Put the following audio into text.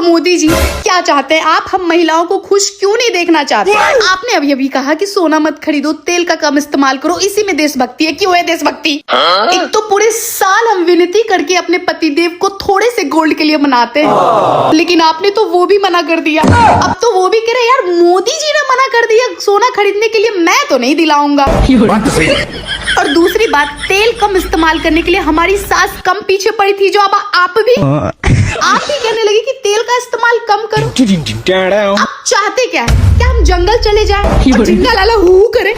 तो मोदी जी क्या चाहते हैं आप, हम महिलाओं को खुश क्यों नहीं देखना चाहते? आपने अभी अभी कहा कि सोना मत खरीदो, तेल का कम इस्तेमाल करो, इसी में देशभक्ति है। क्यों है देशभक्ति? एक तो पूरे साल हम विनती करके अपने पतिदेव को थोड़े से गोल्ड के लिए मनाते हैं, लेकिन आपने तो वो भी मना कर दिया। अब तो वो भी कह रहे यार मोदी जी ने मना कर दिया सोना खरीदने के लिए, मैं तो नहीं दिलाऊंगा। और दूसरी बात, तेल कम इस्तेमाल करने के लिए हमारी सास कम पीछे पड़ी थी, जो अब आप भी कहने लगे कि तेल का इस्तेमाल कम करो। आप चाहते क्या है? क्या हम जंगल चले जाएं और जिंगल वाला हू करे?